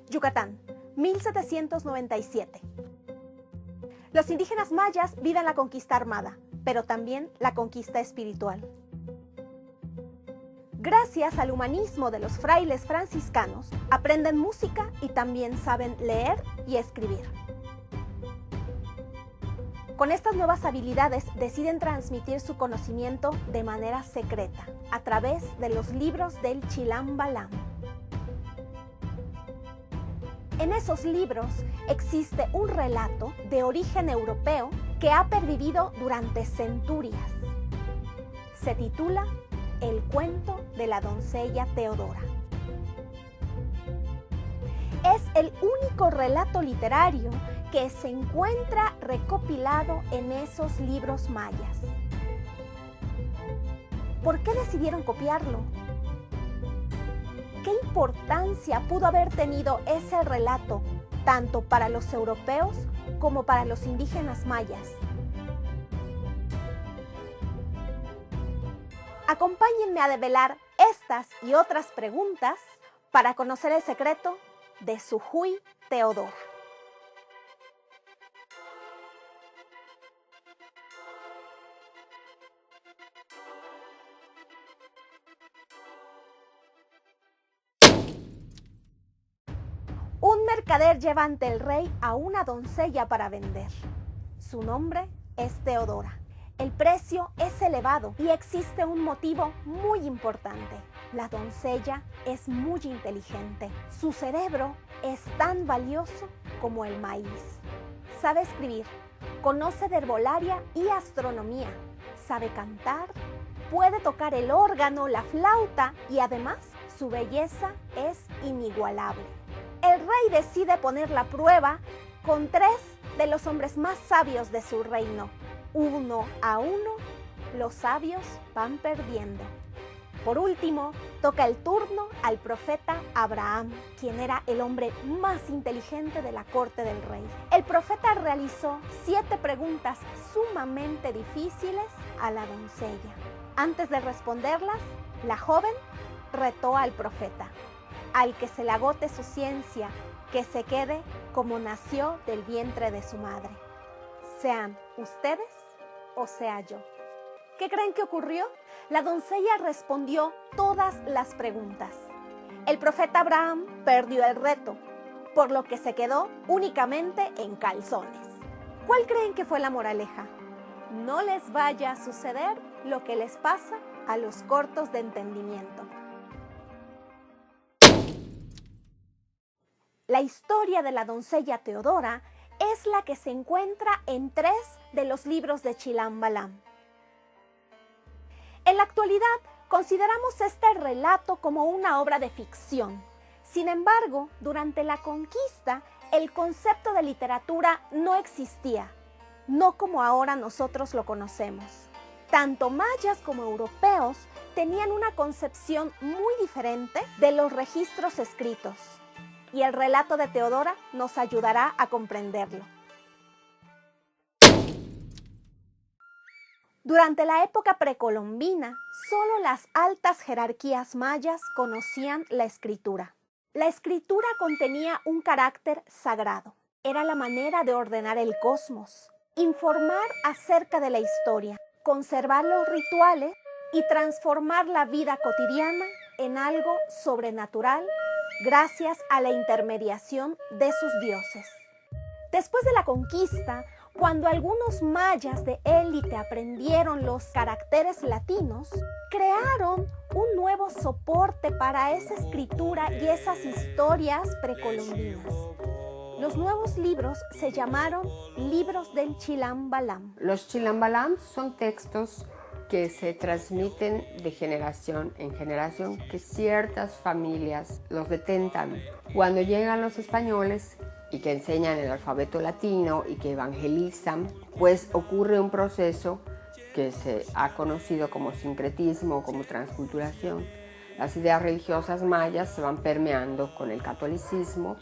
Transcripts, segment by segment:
Yucatán, 1797. Los indígenas mayas viven la conquista armada, pero también la conquista espiritual. Gracias al humanismo de los frailes franciscanos, aprenden música y también saben leer y escribir. Con estas nuevas habilidades deciden transmitir su conocimiento de manera secreta, a través de los libros del Chilam Balam. En esos libros existe un relato de origen europeo que ha pervivido durante centurias. Se titula El cuento de la doncella Teodora. Es el único relato literario que se encuentra recopilado en esos libros mayas. ¿Por qué decidieron copiarlo? ¿Qué importancia pudo haber tenido ese relato tanto para los europeos como para los indígenas mayas? Acompáñenme a develar estas y otras preguntas para conocer el secreto de Xujuy Teodora. Un mercader lleva ante el rey a una doncella para vender. Su nombre es Teodora. El precio es elevado y existe un motivo muy importante. La doncella es muy inteligente. Su cerebro es tan valioso como el maíz. Sabe escribir, conoce de herbolaria y astronomía, sabe cantar, puede tocar el órgano, la flauta y además su belleza es inigualable. El rey decide ponerla a prueba con 3 de los hombres más sabios de su reino. Uno a uno, los sabios van perdiendo. Por último, toca el turno al profeta Abraham, quien era el hombre más inteligente de la corte del rey. El profeta realizó 7 preguntas sumamente difíciles a la doncella. Antes de responderlas, la joven retó al profeta: al que se le agote su ciencia, que se quede como nació del vientre de su madre. Sean ustedes o sea yo. ¿Qué creen que ocurrió? La doncella respondió todas las preguntas. El profeta Abraham perdió el reto, por lo que se quedó únicamente en calzones. ¿Cuál creen que fue la moraleja? No les vaya a suceder lo que les pasa a los cortos de entendimiento. La historia de la doncella Teodora es la que se encuentra en 3 de los libros de Chilam Balam. En la actualidad, consideramos este relato como una obra de ficción. Sin embargo, durante la conquista, el concepto de literatura no existía, no como ahora nosotros lo conocemos. Tanto mayas como europeos tenían una concepción muy diferente de los registros escritos. Y el relato de Teodora nos ayudará a comprenderlo. Durante la época precolombina, solo las altas jerarquías mayas conocían la escritura. La escritura contenía un carácter sagrado. Era la manera de ordenar el cosmos, informar acerca de la historia, conservar los rituales y transformar la vida cotidiana en algo sobrenatural gracias a la intermediación de sus dioses. Después de la conquista, cuando algunos mayas de élite aprendieron los caracteres latinos, crearon un nuevo soporte para esa escritura y esas historias precolombinas. Los nuevos libros se llamaron Libros del Chilam Balam. Los Chilam Balam son textos que se transmiten de generación en generación, que ciertas familias los detentan. Cuando llegan los españoles y que enseñan el alfabeto latino y que evangelizan, pues ocurre un proceso que se ha conocido como sincretismo o como transculturación. Las ideas religiosas mayas se van permeando con el catolicismo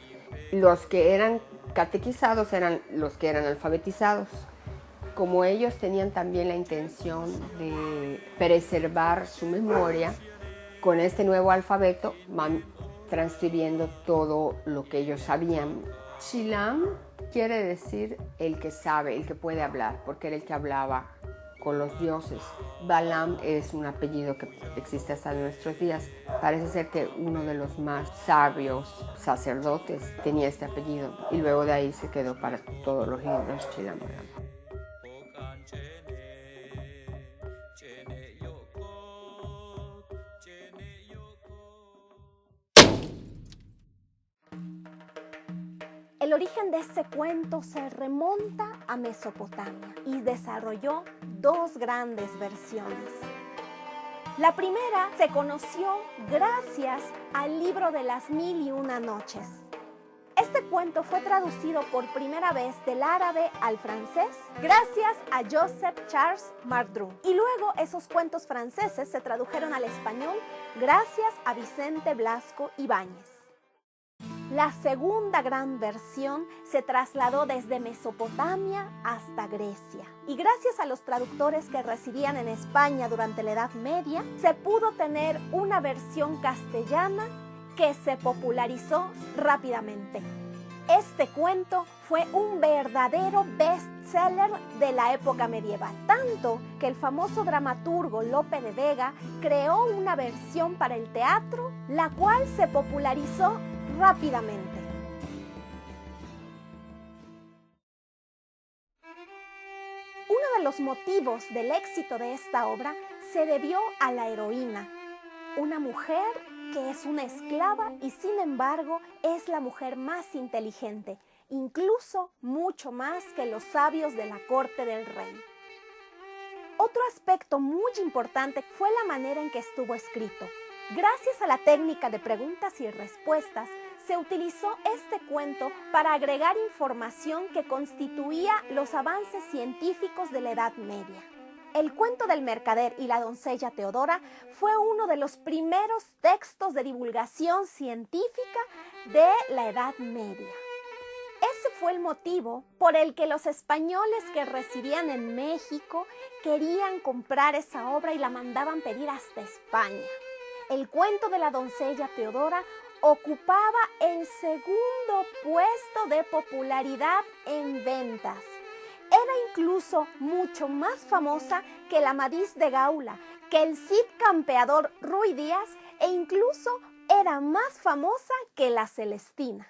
Los que eran catequizados eran los que eran alfabetizados. Como ellos tenían también la intención de preservar su memoria, con este nuevo alfabeto van transfiriendo todo lo que ellos sabían. Chilam quiere decir el que sabe, el que puede hablar, porque era el que hablaba con los dioses. Balam es un apellido que existe hasta nuestros días. Parece ser que uno de los más sabios sacerdotes tenía este apellido y luego de ahí se quedó para todos los libros Chilam Balam. El origen de este cuento se remonta a Mesopotamia y desarrolló dos grandes versiones. La primera se conoció gracias al libro de las 1001 noches. Este cuento fue traducido por primera vez del árabe al francés gracias a Joseph Charles Mardrou. Y luego esos cuentos franceses se tradujeron al español gracias a Vicente Blasco Ibáñez. La segunda gran versión se trasladó desde Mesopotamia hasta Grecia. Y gracias a los traductores que residían en España durante la Edad Media, se pudo tener una versión castellana que se popularizó rápidamente. Este cuento fue un verdadero bestseller de la época medieval, tanto que el famoso dramaturgo Lope de Vega creó una versión para el teatro, la cual se popularizó rápidamente. Uno de los motivos del éxito de esta obra se debió a la heroína, una mujer que es una esclava y sin embargo es la mujer más inteligente, incluso mucho más que los sabios de la corte del rey. Otro aspecto muy importante fue la manera en que estuvo escrito. Gracias a la técnica de preguntas y respuestas, se utilizó este cuento para agregar información que constituía los avances científicos de la Edad Media. El cuento del mercader y la doncella Teodora fue uno de los primeros textos de divulgación científica de la Edad Media. Ese fue el motivo por el que los españoles que residían en México querían comprar esa obra y la mandaban pedir hasta España. El cuento de la doncella Teodora ocupaba el segundo puesto de popularidad en ventas. Era incluso mucho más famosa que la Amadís de Gaula, que el Cid Campeador Ruy Díaz e incluso era más famosa que la Celestina.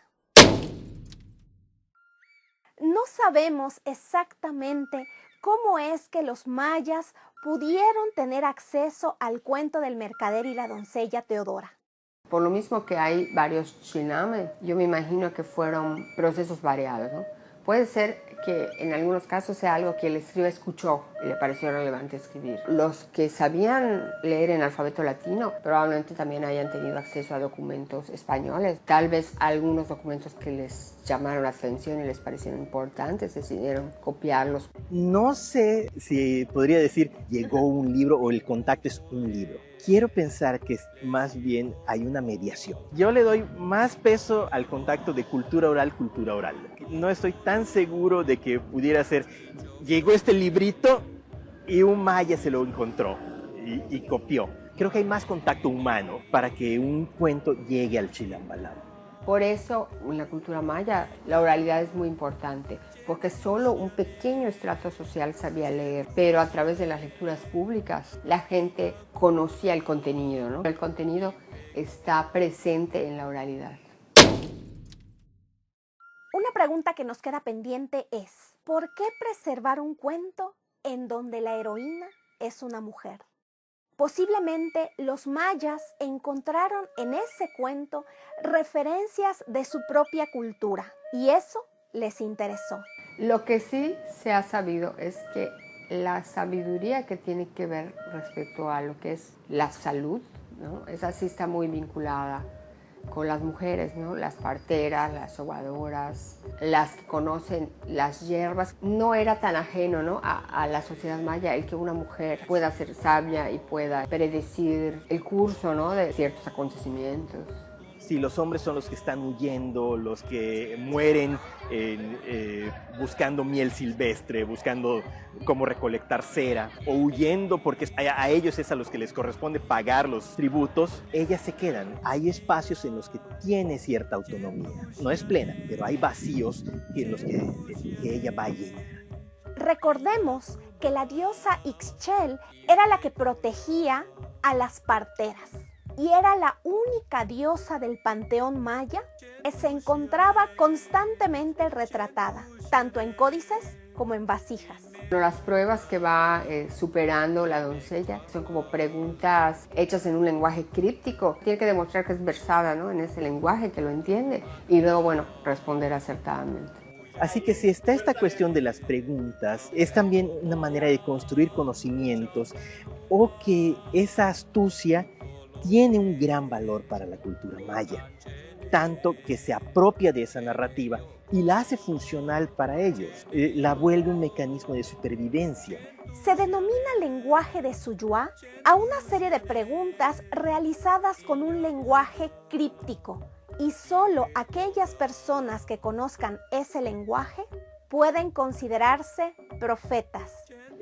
No sabemos exactamente cómo es que los mayas pudieron tener acceso al cuento del mercader y la doncella Teodora. Por lo mismo que hay varios chiname, yo me imagino que fueron procesos variados, ¿no? Puede ser que en algunos casos sea algo que el escriba escuchó y le pareció relevante escribir. Los que sabían leer en alfabeto latino probablemente también hayan tenido acceso a documentos españoles. Tal vez algunos documentos que les llamaron la atención y les parecieron importantes decidieron copiarlos. No sé si podría decir llegó un libro o el contacto es un libro. Quiero pensar que más bien hay una mediación. Yo le doy más peso al contacto de cultura oral. No estoy tan seguro de que pudiera ser, llegó este librito y un maya se lo encontró y copió. Creo que hay más contacto humano para que un cuento llegue al Chilam Balam. Por eso, en la cultura maya, la oralidad es muy importante, porque solo un pequeño estrato social sabía leer, pero a través de las lecturas públicas la gente conocía el contenido, ¿no? El contenido está presente en la oralidad. Una pregunta que nos queda pendiente es, ¿por qué preservar un cuento en donde la heroína es una mujer? Posiblemente los mayas encontraron en ese cuento referencias de su propia cultura y eso les interesó. Lo que sí se ha sabido es que la sabiduría que tiene que ver respecto a lo que es la salud, ¿no? Esa sí está muy vinculada con las mujeres, ¿no? Las parteras, las sobadoras, las que conocen las hierbas. No era tan ajeno, ¿no? a la sociedad maya el que una mujer pueda ser sabia y pueda predecir el curso, ¿no? de ciertos acontecimientos. si los hombres son los que están huyendo, los que mueren buscando miel silvestre, buscando cómo recolectar cera, o huyendo porque a ellos es a los que les corresponde pagar los tributos, ellas se quedan. Hay espacios en los que tiene cierta autonomía. No es plena, pero hay vacíos en los que ella va a llenar. Recordemos que la diosa Ixchel era la que protegía a las parteras y era la única diosa del panteón maya que se encontraba constantemente retratada, tanto en códices como en vasijas. Las pruebas que va superando la doncella son como preguntas hechas en un lenguaje críptico. Tiene que demostrar que es versada, ¿no?, en ese lenguaje, que lo entiende, y luego, bueno, responder acertadamente. Así que si está esta cuestión de las preguntas, es también una manera de construir conocimientos, o que esa astucia tiene un gran valor para la cultura maya, tanto que se apropia de esa narrativa y la hace funcional para ellos, la vuelve un mecanismo de supervivencia. Se denomina lenguaje de Suyuá a una serie de preguntas realizadas con un lenguaje críptico, y solo aquellas personas que conozcan ese lenguaje pueden considerarse profetas.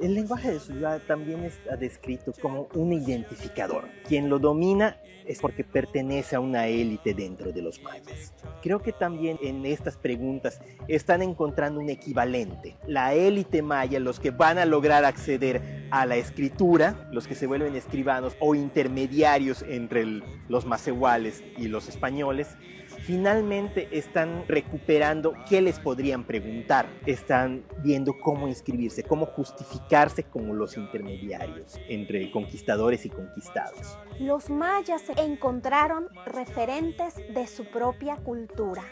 El lenguaje de Suyuá también está descrito como un identificador. Quien lo domina es porque pertenece a una élite dentro de los mayas. Creo que también en estas preguntas están encontrando un equivalente. La élite maya, los que van a lograr acceder a la escritura, los que se vuelven escribanos o intermediarios entre los macehuales y los españoles, finalmente están recuperando qué les podrían preguntar. Están viendo cómo inscribirse, cómo justificarse como los intermediarios entre conquistadores y conquistados. Los mayas encontraron referentes de su propia cultura.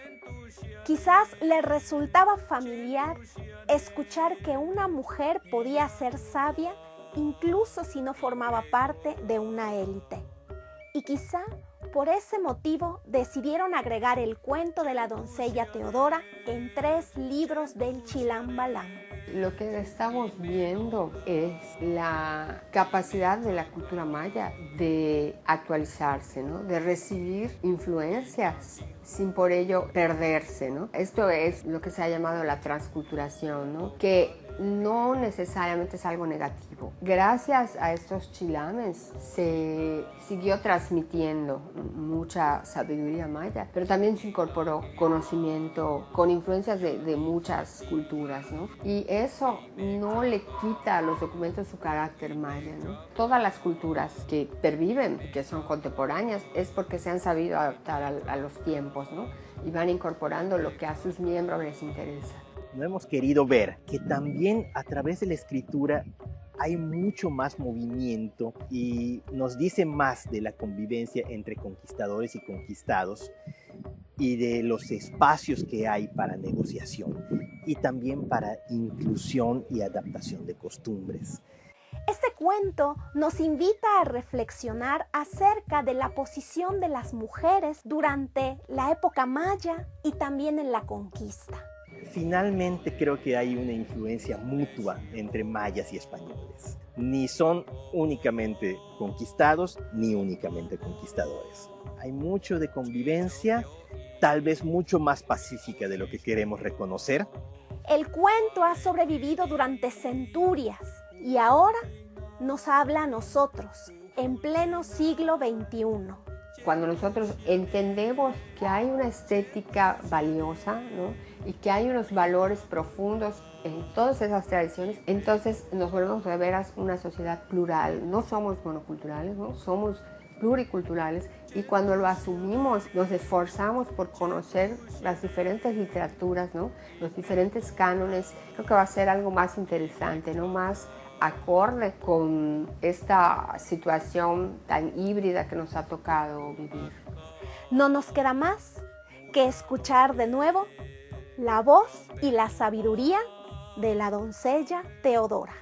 Quizás les resultaba familiar escuchar que una mujer podía ser sabia incluso si no formaba parte de una élite. Y quizá por ese motivo decidieron agregar el cuento de la doncella Teodora en 3 libros del Chilam Balam. Lo que estamos viendo es la capacidad de la cultura maya de actualizarse, ¿no?, de recibir influencias sin por ello perderse, ¿no? Esto es lo que se ha llamado la transculturación, ¿no?, que no necesariamente es algo negativo. Gracias a estos chilames se siguió transmitiendo mucha sabiduría maya, pero también se incorporó conocimiento con influencias de muchas culturas, ¿no? Y eso no le quita a los documentos su carácter maya, ¿no? Todas las culturas que perviven, que son contemporáneas, es porque se han sabido adaptar a los tiempos, ¿no?, y van incorporando lo que a sus miembros les interesa. No hemos querido ver que también a través de la escritura hay mucho más movimiento y nos dice más de la convivencia entre conquistadores y conquistados y de los espacios que hay para negociación y también para inclusión y adaptación de costumbres. Este cuento nos invita a reflexionar acerca de la posición de las mujeres durante la época maya y también en la conquista. Finalmente creo que hay una influencia mutua entre mayas y españoles. Ni son únicamente conquistados ni únicamente conquistadores. Hay mucho de convivencia, tal vez mucho más pacífica de lo que queremos reconocer. El cuento ha sobrevivido durante centurias y ahora nos habla a nosotros, en pleno siglo XXI. Cuando nosotros entendemos que hay una estética valiosa, ¿no?, y que hay unos valores profundos en todas esas tradiciones, entonces nos volvemos de veras una sociedad plural. No somos monoculturales, ¿no?, somos pluriculturales, y cuando lo asumimos nos esforzamos por conocer las diferentes literaturas, ¿no?, los diferentes cánones. Creo que va a ser algo más interesante, ¿no?, más acorde con esta situación tan híbrida que nos ha tocado vivir. No nos queda más que escuchar de nuevo la voz y la sabiduría de la doncella Teodora.